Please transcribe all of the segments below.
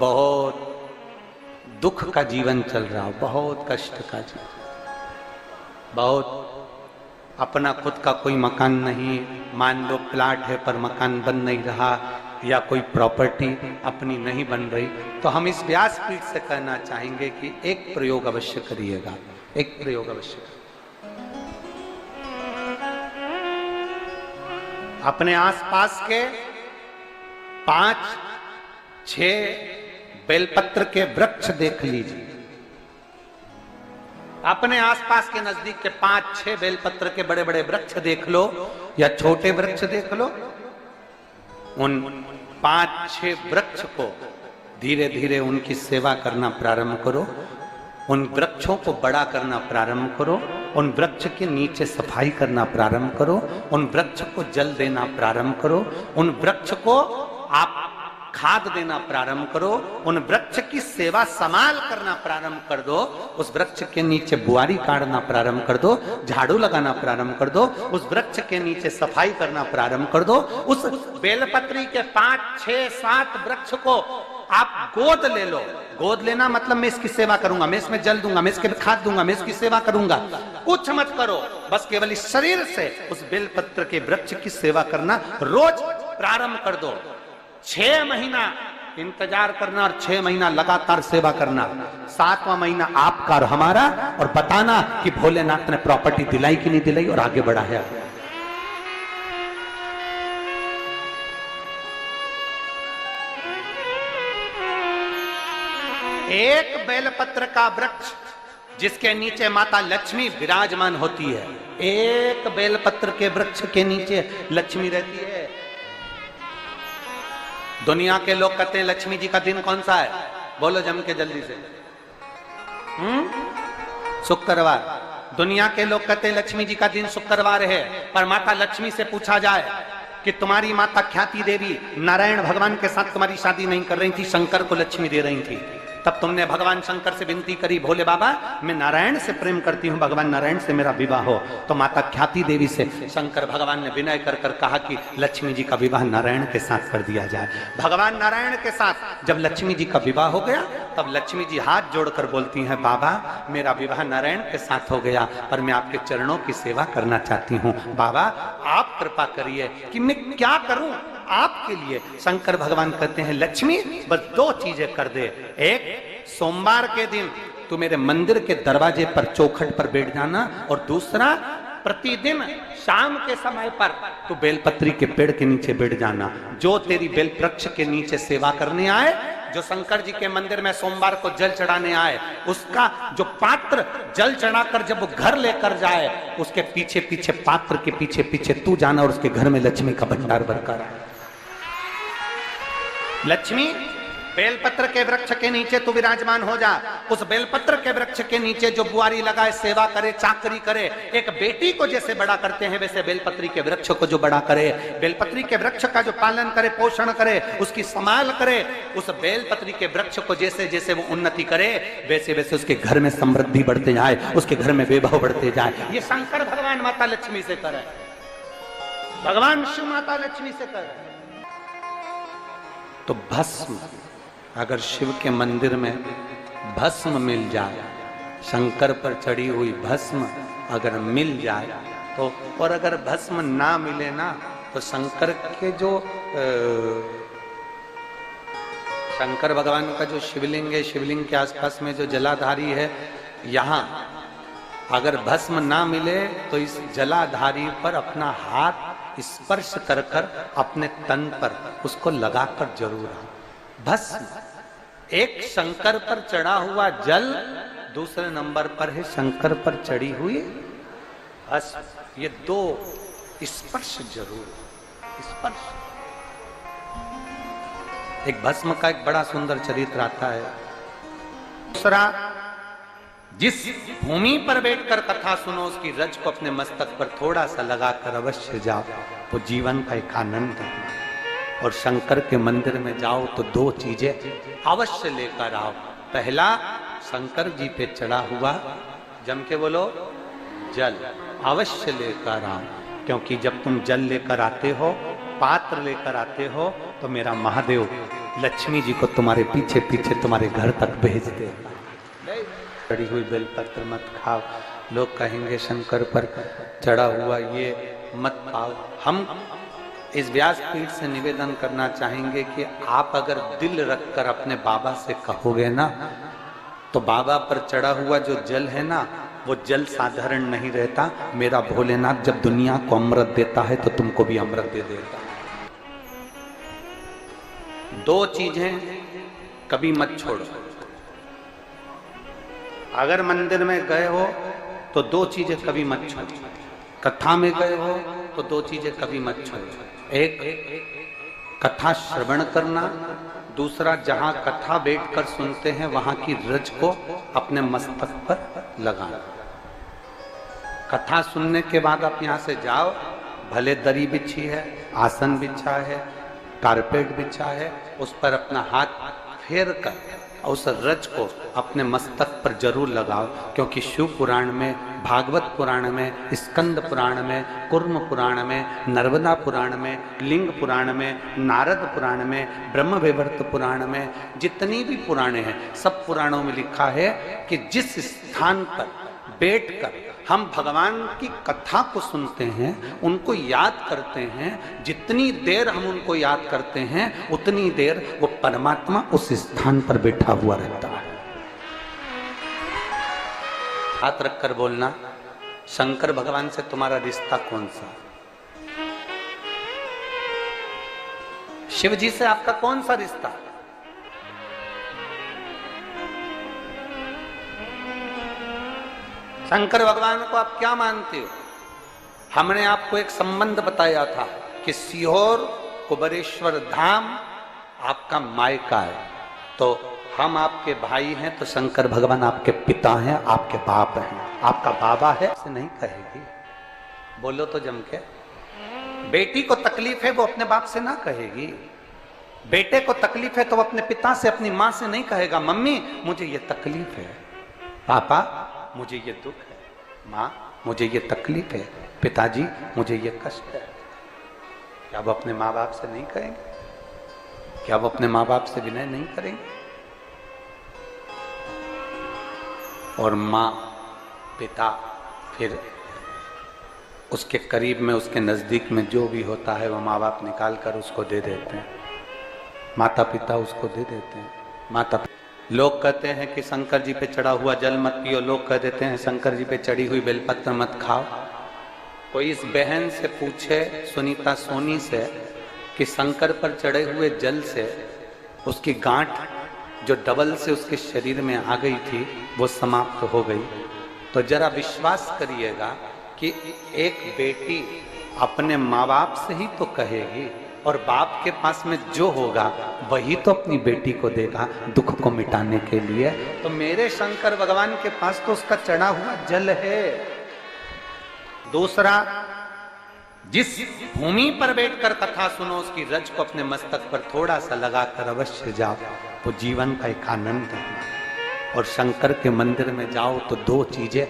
बहुत दुख का जीवन चल रहा हो, बहुत कष्ट का जीवन, बहुत अपना खुद का कोई मकान नहीं, मान लो प्लाट है पर मकान बन नहीं रहा, या कोई प्रॉपर्टी अपनी नहीं बन रही, तो हम इस व्यासपीठ से कहना चाहेंगे कि एक प्रयोग अवश्य करिएगा, एक प्रयोग अवश्य करिए। अपने आसपास के 5-6 बेलपत्र के वृक्ष देख लीजिए, अपने आसपास के नजदीक के 5-6 बेलपत्र के बड़े बड़े वृक्ष देख लो या छोटे वृक्ष देख लो। उन 5-6 वृक्ष को धीरे धीरे उनकी सेवा करना प्रारंभ करो, उन वृक्षों को बड़ा करना प्रारंभ करो, उन वृक्ष के नीचे सफाई करना प्रारंभ करो, उन वृक्ष को जल देना प्रारंभ करो, उन वृक्ष को आप खाद देना प्रारंभ करो, उन वृक्ष की सेवा संभाल करना प्रारंभ कर दो, उस वृक्ष के नीचे बुआरी काटना प्रारंभ कर दो, झाड़ू लगाना प्रारंभ कर दो, उस वृक्ष के नीचे सफाई करना प्रारंभ कर दो। उस बेलपत्री के 5-6-7 वृक्ष को आप गोद ले लो। गोद लेना मतलब मैं इसकी सेवा करूंगा, मैं इसमें जल दूंगा, मैं इसके खाद दूंगा, मैं इसकी सेवा करूंगा, कुछ मत करो, बस केवल इस शरीर से उस बेलपत्र के वृक्ष की सेवा करना रोज प्रारंभ कर दो। 6 महीना इंतजार करना और 6 महीना लगातार सेवा करना, 7वां महीना आपका और हमारा, और बताना कि भोलेनाथ ने प्रॉपर्टी दिलाई कि नहीं दिलाई और आगे बढ़ा है। एक बेलपत्र का वृक्ष जिसके नीचे माता लक्ष्मी विराजमान होती है, एक बेलपत्र के वृक्ष के नीचे लक्ष्मी रहती है। दुनिया के लोग कहते हैं लक्ष्मी जी का दिन कौन सा है, बोलो जम के जल्दी से। शुक्रवार। दुनिया के लोग कहते हैं लक्ष्मी जी का दिन शुक्रवार है, पर माता लक्ष्मी से पूछा जाए कि तुम्हारी माता ख्याति देवी नारायण भगवान के साथ तुम्हारी शादी नहीं कर रही थी, शंकर को लक्ष्मी दे रही थी, तब तुमने भगवान शंकर से विनती करी, भोले बाबा मैं नारायण से प्रेम करती हूँ, भगवान नारायण से मेरा विवाह हो। तो माता ख्याति देवी से शंकर भगवान ने विनय कर कर कहा कि लक्ष्मी जी का विवाह नारायण के साथ कर दिया जाए। भगवान नारायण के साथ जब लक्ष्मी जी का विवाह हो गया, तब लक्ष्मी जी हाथ जोड़कर बोलती हैं, बाबा मेरा विवाह नारायण के साथ हो गया, पर मैं आपके चरणों की सेवा करना चाहती हूँ, बाबा आप कृपा करिए कि मैं क्या करूं आपके लिए। शंकर भगवान कहते हैं लक्ष्मी बस 2 चीजें कर दे, एक सोमवार के दिन तू मेरे मंदिर के दरवाजे पर चौखट पर बैठ जाना, और दूसरा प्रतिदिन शाम के समय पर तू बेलपत्री के पेड़ के नीचे बैठ जाना। जो तेरी बेल वृक्ष के नीचे सेवा करने आए, जो शंकर जी के मंदिर में सोमवार को जल चढ़ाने आए, उसका जो पात्र जल चढ़ाकर जब वो घर लेकर जाए, उसके पीछे पीछे पात्र के पीछे पीछे तू जाना और उसके घर में लक्ष्मी का भंडार भरकर आए। लक्ष्मी बेलपत्र के वृक्ष के नीचे तू विराजमान हो जा, उस बेलपत्र के वृक्ष के नीचे जो बुआरी लगाए, सेवा करे, चाकरी करे, एक बेटी को जैसे बड़ा करते हैं वैसे बेलपत्री के वृक्ष को जो बड़ा करे, बेलपत्री के वृक्ष का जो पालन करे, पोषण करे, उसकी संभाल करे, उस बेलपत्री के वृक्ष को जैसे जैसे वो उन्नति करे, वैसे वैसे उसके घर में समृद्धि बढ़ते जाए, उसके घर में वैभव बढ़ते जाए। ये शंकर भगवान माता लक्ष्मी से करे, भगवान शिव माता लक्ष्मी से करे। तो भस्म, अगर शिव के मंदिर में भस्म मिल जाए, शंकर पर चढ़ी हुई भस्म अगर मिल जाए तो, और अगर भस्म ना मिले ना, तो शंकर के जो शंकर भगवान का जो शिवलिंग है, शिवलिंग के आसपास में जो जलाधारी है, यहाँ अगर भस्म ना मिले तो इस जलाधारी पर अपना हाथ स्पर्श कर कर अपने तन पर उसको लगाकर जरूर आओ। भस्म, एक शंकर पर चढ़ा हुआ जल, दूसरे नंबर पर है शंकर पर चढ़ी हुई भस्म। ये 2 स्पर्श जरूर, स्पर्श। एक भस्म का एक बड़ा सुंदर चरित्र आता है। दूसरा, जिस भूमि पर बैठकर कथा सुनो उसकी रज को अपने मस्तक पर थोड़ा सा लगाकर अवश्य जाओ, वो जीवन का एक आनंद है। और शंकर के मंदिर में जाओ तो 2 चीजें अवश्य लेकर आओ। पहला, शंकर जी पे चढ़ा हुआ, जम के बोलो, जल अवश्य लेकर आओ, क्योंकि जब तुम जल लेकर आते हो, पात्र लेकर आते हो, तो मेरा महादेव लक्ष्मी जी को तुम्हारे पीछे पीछे तुम्हारे घर तक भेज देगा। चढ़ी हुई बेलपत्र मत खाओ, लोग कहेंगे शंकर पर चढ़ा हुआ ये मत पाओ। हम इस व्यासपीठ से निवेदन करना चाहेंगे कि आप अगर दिल रखकर अपने बाबा से कहोगे ना, तो बाबा पर चढ़ा हुआ जो जल है ना, वो जल साधारण नहीं रहता। मेरा भोलेनाथ जब दुनिया को अमृत देता है तो तुमको भी अमृत दे देता है। दो चीजें कभी मत छोड़ो। अगर मंदिर में गए हो तो दो चीजें कभी मत छोड़ो। कथा में गए हो तो दो चीजें कभी मत छोड़ो। एक कथा श्रवण करना, दूसरा जहां कथा बैठकर सुनते हैं वहां की रज को अपने मस्तक पर लगाना। कथा सुनने के बाद आप यहां से जाओ, भले दरी बिछी है, आसन बिछा है, कारपेट बिछा है, उस पर अपना हाथ फेर कर उस रज को अपने मस्तक पर जरूर लगाओ। क्योंकि शिव पुराण में, भागवत पुराण में, स्कंद पुराण में, कुर्म पुराण में, नर्मदा पुराण में, लिंग पुराण में, नारद पुराण में, ब्रह्म वैवर्त पुराण में, जितनी भी पुराणे हैं सब पुराणों में लिखा है कि जिस स्थान पर बैठकर हम भगवान की कथा को सुनते हैं, उनको याद करते हैं, जितनी देर हम उनको याद करते हैं उतनी देर वो परमात्मा उस स्थान पर बैठा हुआ रहता है। हाथ रखकर बोलना, शंकर भगवान से तुम्हारा रिश्ता कौन सा? शिव जी से आपका कौन सा रिश्ता? शंकर भगवान को आप क्या मानते हो? हमने आपको एक संबंध बताया था कि सीहोर कुबेरेश्वर धाम आपका मायका है, तो हम आपके भाई हैं, तो शंकर भगवान आपके पिता हैं, आपके बाप हैं। आपका बाबा है ऐसे नहीं कहेगी, बोलो तो जम के। बेटी को तकलीफ है वो अपने बाप से ना कहेगी, बेटे को तकलीफ है तो वो अपने पिता से, अपनी माँ से नहीं कहेगा मम्मी मुझे ये तकलीफ है, पापा मुझे ये दुख है, माँ मुझे ये तकलीफ है, पिताजी मुझे ये कष्ट है। क्या वो अपने माँ बाप से नहीं कहेंगे? क्या वो अपने माँ बाप से विनय नहीं करेंगे? और माँ, पिता, फिर उसके करीब में, उसके नजदीक में जो भी होता है वो माँ बाप निकाल कर उसको दे देते हैं, माता पिता उसको दे देते हैं। माता लोग कहते हैं कि शंकर जी पे चढ़ा हुआ जल मत पियो, लोग कह देते हैं शंकर जी पे चढ़ी हुई बेलपत्र मत खाओ। कोई इस बहन से पूछे, सुनीता सोनी से, कि शंकर पर चढ़े हुए जल से उसकी गांठ जो डबल से उसके शरीर में आ गई थी वो समाप्त हो गई, तो जरा विश्वास करिएगा कि एक बेटी अपने माँ बाप से ही तो कहेगी, और बाप के पास में जो होगा वही तो अपनी बेटी को देगा दुख को मिटाने के लिए। तो मेरे शंकर भगवान के पास तो उसका चढ़ा हुआ जल है। दूसरा, जिस भूमि पर बैठकर कथा सुनो उसकी रज को अपने मस्तक पर थोड़ा सा लगाकर अवश्य जाओ, तो जीवन का एक आनंद है। और शंकर के मंदिर में जाओ तो दो चीजें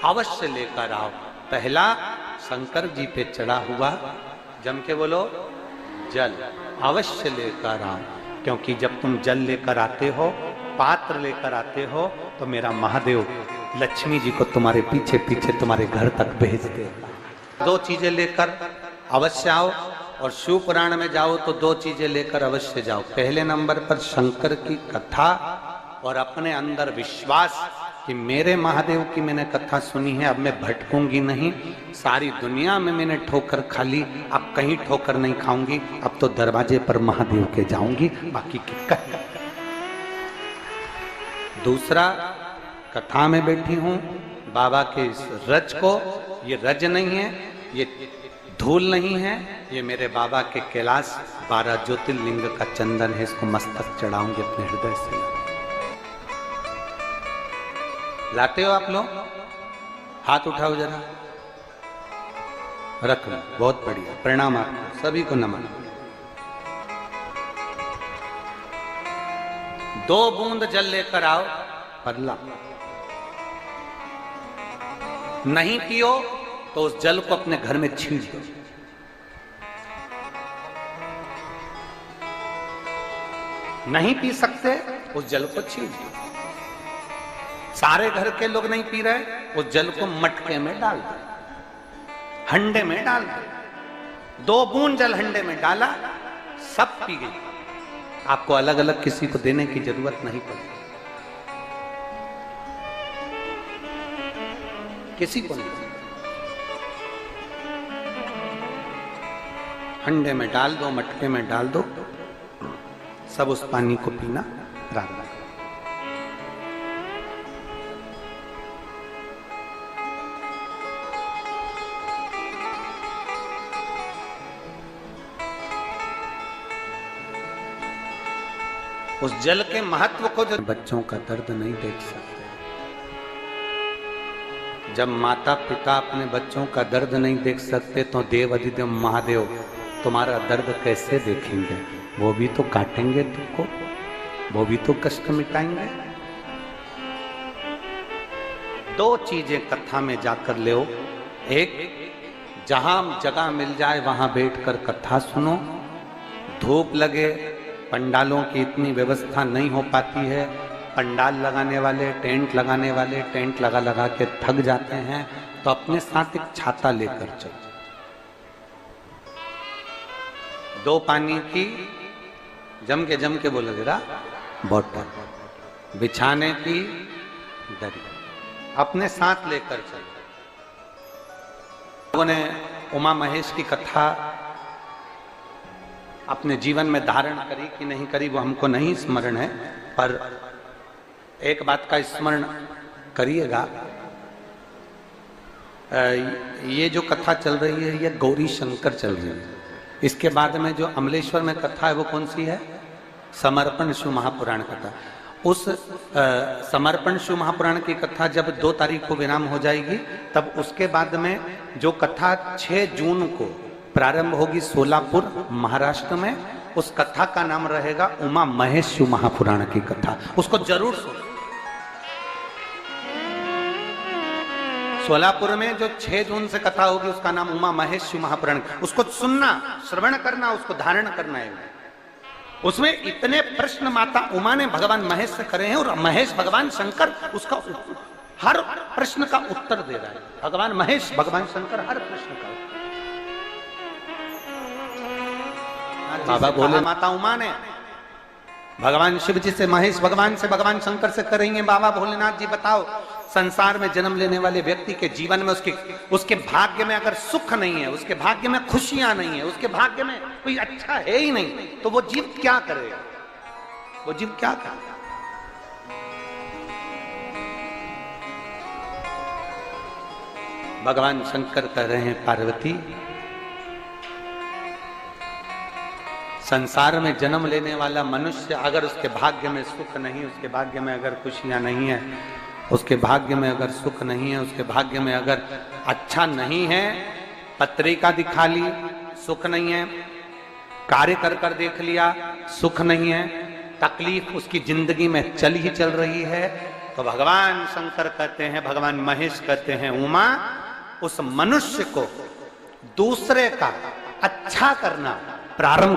अवश्य लेकर आओ। पहला, शंकर जी पे चढ़ा हुआ, जम के बोलो, जल अवश्य लेकर आओ। क्योंकि जब तुम जल लेकर आते हो, पात्र लेकर आते हो, तो मेरा महादेव लक्ष्मी जी को तुम्हारे पीछे पीछे तुम्हारे घर तक भेज देगा। दो चीजें लेकर अवश्य आओ। और शिव पुराण में जाओ तो दो चीजें लेकर अवश्य जाओ। पहले नंबर पर शंकर की कथा और अपने अंदर विश्वास कि मेरे महादेव की मैंने कथा सुनी है, अब मैं भटकूंगी नहीं। सारी दुनिया में मैंने ठोकर खा ली, अब कहीं ठोकर नहीं खाऊंगी, अब तो दरवाजे पर महादेव के जाऊंगी, बाकी की कहीं। दूसरा, कथा में बैठी हूं, बाबा के इस रज को, ये रज नहीं है, ये धूल नहीं है, ये मेरे बाबा के कैलाश 12 ज्योतिर्लिंग का चंदन है, इसको मस्तक चढ़ाऊंगी अपने हृदय से। लाते हो आप लोग? हाथ उठाओ जरा, रख लो, बहुत बढ़िया, प्रणाम आपको सभी को, नमन। 2 बूंद जल लेकर आओ, पल्ला नहीं पियो तो उस जल को अपने घर में छींट दो। नहीं पी सकते उस जल को छीन दो। सारे घर के लोग नहीं पी रहे, उस जल को मटके में डाल दो, हंडे में डाल दो। 2 बूंद जल हंडे में डाला, सब पी गई। आपको अलग अलग किसी को देने की जरूरत नहीं पड़ी, किसी को नहीं। हंडे में डाल दो, मटके में डाल दो, सब उस पानी को पीना प्रारंभ। उस जल के महत्व को जो बच्चों का दर्द नहीं देख सकते, जब माता पिता अपने बच्चों का दर्द नहीं देख सकते तो देव अधिदेव महादेव तुम्हारा दर्द कैसे देखेंगे? वो भी तो काटेंगे तुमको, वो भी तो कष्ट मिटाएंगे। 2 चीजें कथा में जाकर ले, एक जहां जगह मिल जाए वहां बैठकर कथा सुनो। धूप लगे, पंडालों की इतनी व्यवस्था नहीं हो पाती है, पंडाल लगाने वाले, टेंट लगाने वाले टेंट लगा लगा के थक जाते हैं, तो अपने साथ एक छाता लेकर चलो। 2 पानी की जम के बोला जरा बोतल, बिछाने की दरी अपने साथ लेकर चलो। लोगों ने उमा महेश की कथा अपने जीवन में धारण करी कि नहीं करी वो हमको नहीं स्मरण है, पर एक बात का स्मरण करिएगा, ये जो कथा चल रही है ये गौरी शंकर चल रही है। इसके बाद में जो अमलेश्वर में कथा है वो कौन सी है? समर्पण शिव महापुराण कथा। उस समर्पण शिव महापुराण की कथा जब 2 तारीख को विराम हो जाएगी, तब उसके बाद में जो कथा 6 जून को प्रारंभ होगी सोलापुर महाराष्ट्र में, उस कथा का नाम रहेगा उमा महेश शिव महापुराण की कथा। उसको जरूर सुनो। सोलापुर में जो 6 जून से कथा होगी उसका नाम उमा महेश शिव महापुराण। उसको सुनना, श्रवण करना, उसको धारण करना है। उसमें इतने प्रश्न माता उमा ने भगवान महेश से करे हैं और महेश भगवान शंकर उसका हर प्रश्न का उत्तर दे रहा है। भगवान महेश भगवान शंकर हर प्रश्न का। बाबा बोले माता उमा ने भगवान शिव जी से, महेश भगवान से, भगवान शंकर से करेंगे, बाबा भोलेनाथ जी बताओ, संसार में जन्म लेने वाले व्यक्ति के जीवन में उसके भाग्य में अगर सुख नहीं है, उसके भाग्य में खुशियां नहीं है, उसके भाग्य में कोई अच्छा है ही नहीं, तो वो जीव क्या करेगा? वो जीव क्या करेगा? भगवान शंकर कह रहे हैं पार्वती, संसार में जन्म लेने वाला मनुष्य अगर उसके भाग्य में सुख नहीं, उसके भाग्य में अगर खुशियां नहीं है, उसके भाग्य में अगर सुख नहीं है, उसके भाग्य में अगर अच्छा नहीं है, पत्रिका दिखा ली सुख नहीं है, कार्य कर कर देख लिया सुख नहीं है, तकलीफ उसकी जिंदगी में चल ही चल रही है, तो भगवान शंकर कहते हैं, भगवान महेश कहते हैं, उमा उस मनुष्य को दूसरे का अच्छा करना प्रारंभ